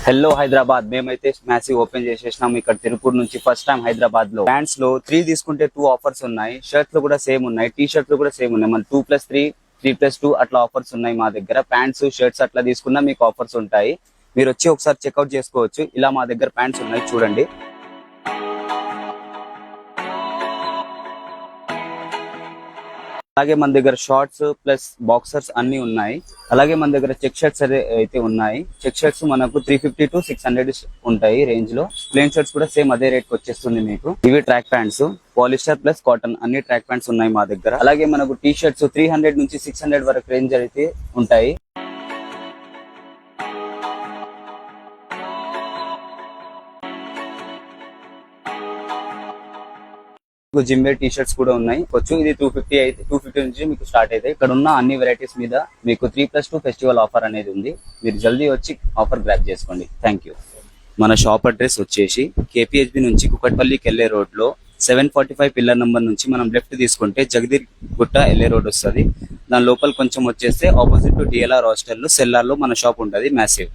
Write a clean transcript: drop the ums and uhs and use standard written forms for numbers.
Hello Hyderabad, మేమైతే massive open చేసేసినాం ఇక్కడ తిరుపూర్ నుంచి. ఫస్ట్ టైం హైదరాబాద్ లో ప్యాంట్స్ లో 3 తీసుకుంటే 2 ఆఫర్స్ ఉన్నాయి. షర్ట్స్ లో కూడా సేమ్ ఉన్నాయి, టీ షర్ట్లు కూడా సేమ్ ఉన్నాయి. మన 2+3 3+2 అట్లా ఆఫర్స్ ఉన్నాయి మా దగ్గర. ప్యాంట్స్ షర్ట్స్ అట్లా తీసుకున్నా మీకు ఆఫర్స్ ఉంటాయి. మీరు వచ్చి ఒకసారి చెక్అవుట్ చేసుకోవచ్చు. ఇలా మా దగ్గర ప్యాంట్స్ ఉన్నాయి చూడండి. అలాగే మన దగ్గర షార్ట్స్ ప్లస్ బాక్సర్స్ అన్ని ఉన్నాయి. అలాగే మన దగ్గర చెక్ షర్ట్స్ అయితే ఉన్నాయి. చెక్ షర్ట్స్ మనకు 350 to 600 ఉంటాయి రేంజ్ లో. ప్లేన్ షర్ట్స్ కూడా సేమ్ అదే రేట్ కి వచ్చేస్తుంది మీకు. ఇవి track pants, polyester plus cotton అన్ని ట్రాక్ ప్యాంట్స్ ఉన్నాయి మా దగ్గర. అలాగే మనకు టీ షర్ట్స్ 300 నుంచి 600 వరకు రేంజ్ అయితే ఉంటాయి. జిమ్వేర్ టీ షర్ట్స్ కూడా ఉన్నాయి. ఇది 250 అయితే 250 నుంచి మీకు స్టార్ట్ అయితే. ఇక్కడ ఉన్న అన్ని వెరైటీస్ మీద మీకు 3+2 ఫెస్టివల్ ఆఫర్ అనేది ఉంది. మీరు జల్దీ వచ్చి ఆఫర్ గ్రాప్ చేసుకోండి. Thank you. మన షాప్ అడ్రస్ వచ్చేసి KPHB నుంచి కుకట్పల్లికి వెళ్లే రోడ్ లో 745 పిల్లర్ నంబర్ నుంచి మనం లెఫ్ట్ తీసుకుంటే జగదీర్ గుట్ట వెళ్లే రోడ్ వస్తుంది. దాని లోపల కొంచెం వచ్చేస్తే opposite to DLR hostel cellar లో మన షాప్ ఉంటుంది మ్యాసివ్.